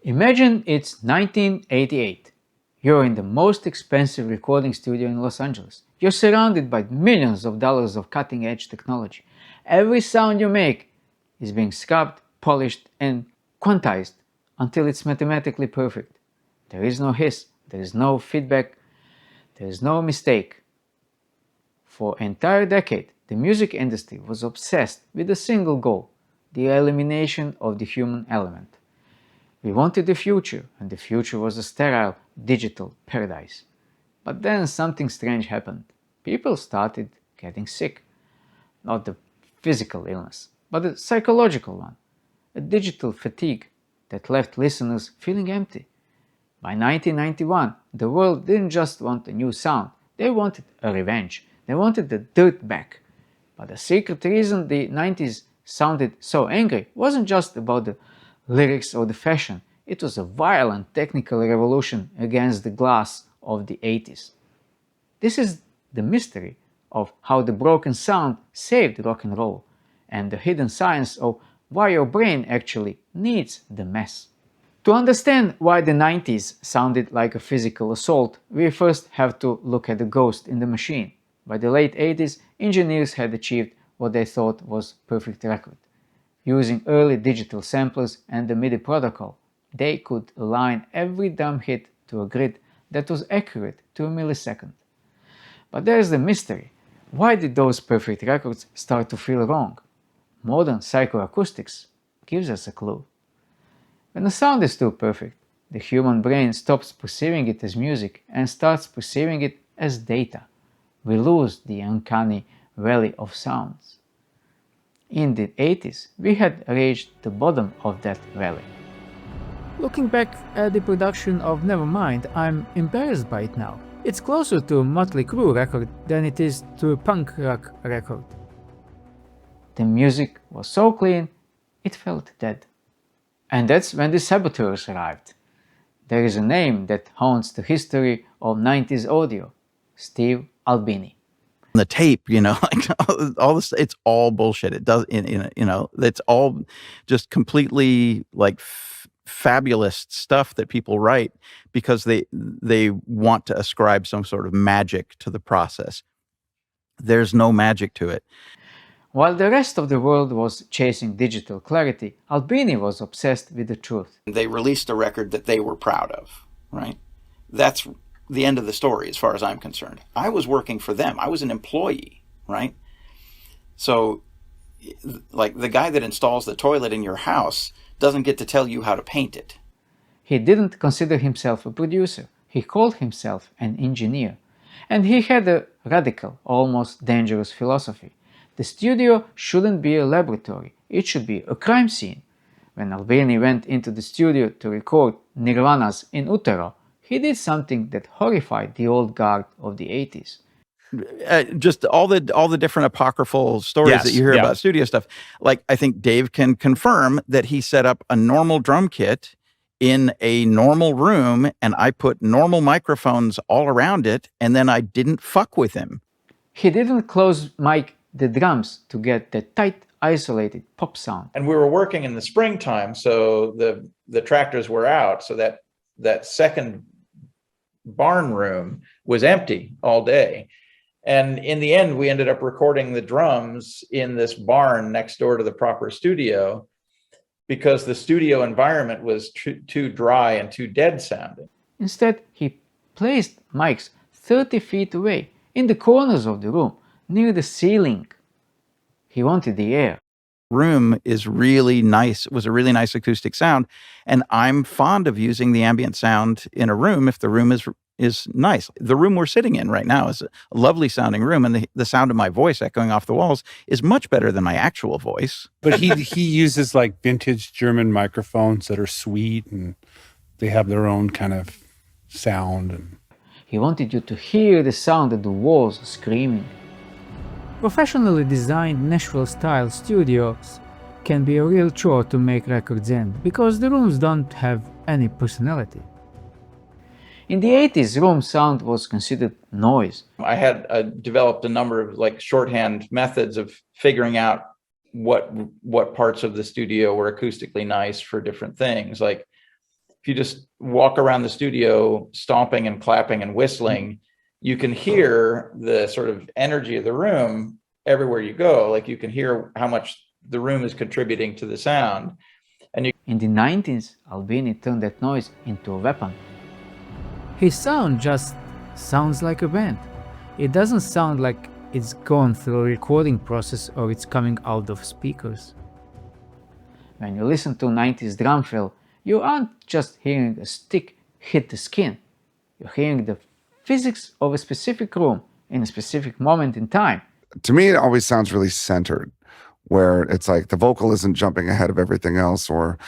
Imagine it's 1988. You're in the most expensive recording studio in Los Angeles. You're surrounded by millions of dollars of cutting-edge technology. Every sound you make is being scrubbed, polished, and quantized until it's mathematically perfect. There is no hiss, there is no feedback, there is no mistake. For an entire decade, the music industry was obsessed with a single goal: the elimination of the human element. We wanted the future, and the future was a sterile, digital paradise. But then something strange happened. People started getting sick. Not the physical illness, but a psychological one. A digital fatigue that left listeners feeling empty. By 1991, the world didn't just want a new sound, they wanted a revenge. They wanted the dirt back. But the secret reason the 90s sounded so angry wasn't just about the lyrics or the fashion. It was a violent technical revolution against the glass of the 80s. This is the mystery of how the broken sound saved rock and roll, and the hidden science of why your brain actually needs the mess. To understand why the 90s sounded like a physical assault, we first have to look at the ghost in the machine. By the late 80s, engineers had achieved what they thought was perfect record. Using early digital samplers and the MIDI protocol, they could align every drum hit to a grid that was accurate to a millisecond. But there's the mystery. Why did those perfect records start to feel wrong? Modern psychoacoustics gives us a clue. When a sound is too perfect, the human brain stops perceiving it as music and starts perceiving it as data. We lose the uncanny valley of sounds. In the 80s, we had reached the bottom of that valley. Looking back at the production of Nevermind, I'm embarrassed by it now. It's closer to a Motley Crue record than it is to a punk rock record. The music was so clean, it felt dead. And that's when the saboteurs arrived. There is a name that haunts the history of 90s audio: Steve Albini. The tape, like all this, it's all bullshit. It does, it's all just completely like fabulous stuff that people write because they want to ascribe some sort of magic to the process. There's no magic to it. While the rest of the world was chasing digital clarity, Albini was obsessed with the truth. They released a record that they were proud of, right? That's the end of the story as far as I'm concerned. I was working for them. I was an employee, right? So, like, the guy that installs the toilet in your house doesn't get to tell you how to paint it. He didn't consider himself a producer. He called himself an engineer. And he had a radical, almost dangerous philosophy. The studio shouldn't be a laboratory. It should be a crime scene. When Albini went into the studio to record Nirvana's In Utero, he did something that horrified the old guard of the 80s. Just all the different apocryphal stories that you hear about studio stuff. Like, I think Dave can confirm that he set up a normal drum kit in a normal room, and I put normal microphones all around it, and then I didn't fuck with him. He didn't close mic the drums to get the tight, isolated pop sound. And we were working in the springtime, so the tractors were out, so that second barn room was empty all day. And in the end, we ended up recording the drums in this barn next door to the proper studio because the studio environment was too dry and too dead sounding. Instead, he placed mics 30 feet away, in the corners of the room, near the ceiling. He wanted the air. Room is really nice. It was a really nice acoustic sound, and I'm fond of using the ambient sound in a room if the room is nice. The room we're sitting in right now is a lovely sounding room, and the sound of my voice echoing off the walls is much better than my actual voice. But he uses like vintage German microphones that are sweet, and they have their own kind of sound. And he wanted you to hear the sound of the walls screaming. Professionally designed Nashville-style studios can be a real chore to make records in, because the rooms don't have any personality. In the 80s, room sound was considered noise. I had developed a number of like shorthand methods of figuring out what parts of the studio were acoustically nice for different things. Like if you just walk around the studio stomping and clapping and whistling, you can hear the sort of energy of the room everywhere you go. Like you can hear how much the room is contributing to the sound. In the 90s, Albini turned that noise into a weapon. His sound just sounds like a band. It doesn't sound like it's gone through a recording process or it's coming out of speakers. When you listen to 90s drum fill, you aren't just hearing a stick hit the skin. You're hearing the physics of a specific room in a specific moment in time. To me, it always sounds really centered, where it's like the vocal isn't jumping ahead of everything else, or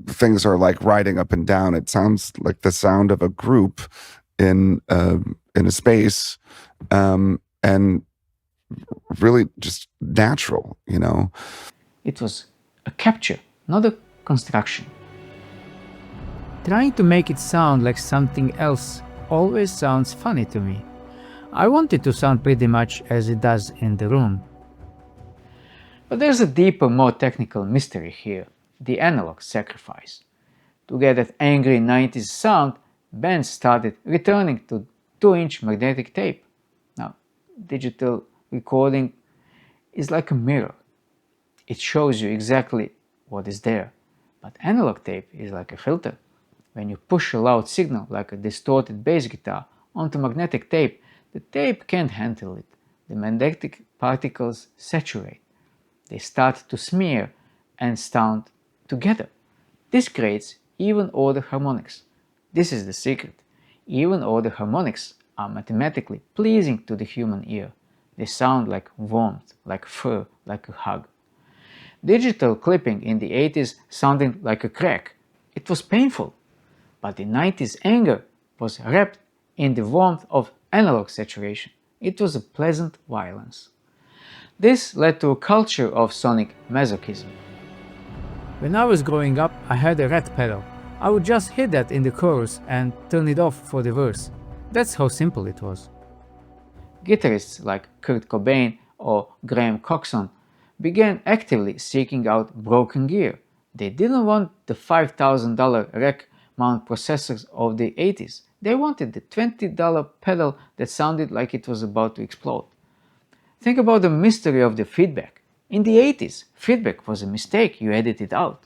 things are like riding up and down. It sounds like the sound of a group in a space, and really just natural, you know. It was a capture, not a construction. Trying to make it sound like something else always sounds funny to me. I want it to sound pretty much as it does in the room. But there's a deeper, more technical mystery here, the analog sacrifice. To get that angry 90s sound, bands started returning to 2-inch magnetic tape. Now, digital recording is like a mirror. It shows you exactly what is there. But analog tape is like a filter. When you push a loud signal, like a distorted bass guitar, onto magnetic tape, the tape can't handle it. The magnetic particles saturate. They start to smear and sound together. This creates even-order harmonics. This is the secret. Even-order harmonics are mathematically pleasing to the human ear. They sound like warmth, like fur, like a hug. Digital clipping in the 80s sounded like a crack. It was painful. But the 90s anger was wrapped in the warmth of analog saturation. It was a pleasant violence. This led to a culture of sonic masochism. When I was growing up, I had a red pedal. I would just hit that in the chorus and turn it off for the verse. That's how simple it was. Guitarists like Kurt Cobain or Graham Coxon began actively seeking out broken gear. They didn't want the $5,000 rack mount processors of the 80s. They wanted the $20 pedal that sounded like it was about to explode. Think about the mystery of the feedback. In the 80s, feedback was a mistake, you edited out.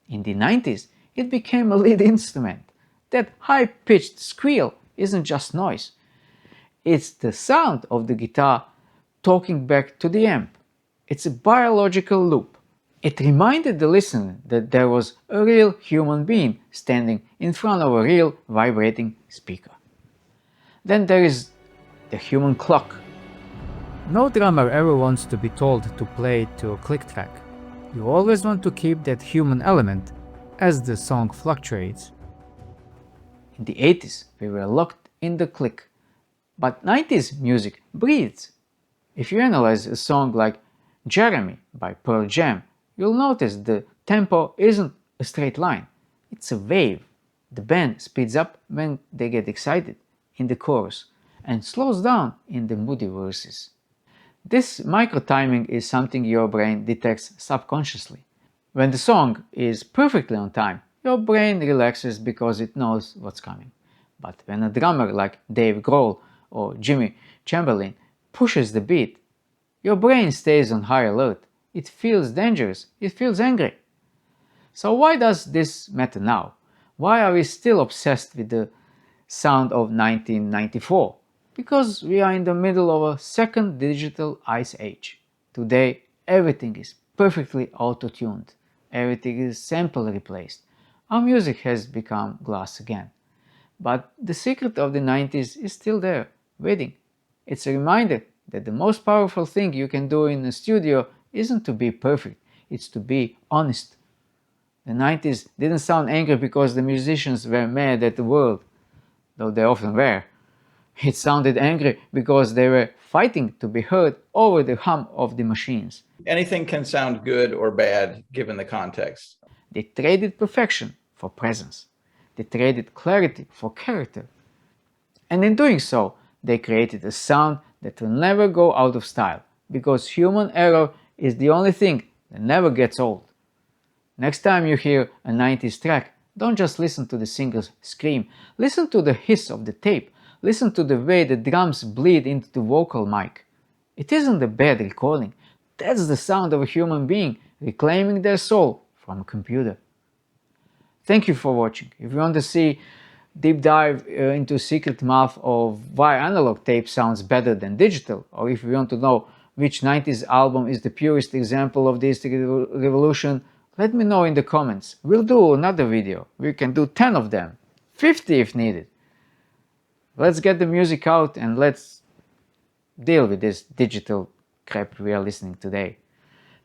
In the 90s, it became a lead instrument. That high-pitched squeal isn't just noise. It's the sound of the guitar talking back to the amp. It's a biological loop. It reminded the listener that there was a real human being standing in front of a real vibrating speaker. Then there is the human clock. No drummer ever wants to be told to play to a click track. You always want to keep that human element as the song fluctuates. In the 80s, we were locked in the click. But 90s music breathes. If you analyze a song like Jeremy by Pearl Jam, you'll notice the tempo isn't a straight line. It's a wave. The band speeds up when they get excited in the chorus and slows down in the moody verses. This micro-timing is something your brain detects subconsciously. When the song is perfectly on time, your brain relaxes because it knows what's coming. But when a drummer like Dave Grohl or Jimmy Chamberlain pushes the beat, your brain stays on high alert. It feels dangerous. It feels angry. So why does this matter now? Why are we still obsessed with the sound of 1994? Because we are in the middle of a second digital ice age. Today, everything is perfectly auto-tuned. Everything is sample replaced. Our music has become glass again. But the secret of the 90s is still there, waiting. It's a reminder that the most powerful thing you can do in a studio isn't to be perfect, it's to be honest. The 90s didn't sound angry because the musicians were mad at the world, though they often were. It sounded angry because they were fighting to be heard over the hum of the machines. Anything can sound good or bad given the context. They traded perfection for presence. They traded clarity for character. And in doing so, they created a sound that will never go out of style, because human error is the only thing that never gets old. Next time you hear a 90s track, don't just listen to the singer's scream. Listen to the hiss of the tape. Listen to the way the drums bleed into the vocal mic. It isn't a bad recording. That's the sound of a human being reclaiming their soul from a computer. Thank you for watching. If you want to see deep dive into secret math of why analog tape sounds better than digital, or if you want to know which 90s album is the purest example of this revolution, let me know in the comments. We'll do another video. We can do 10 of them, 50 if needed. Let's get the music out and let's deal with this digital crap we are listening today.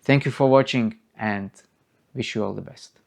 Thank you for watching and wish you all the best.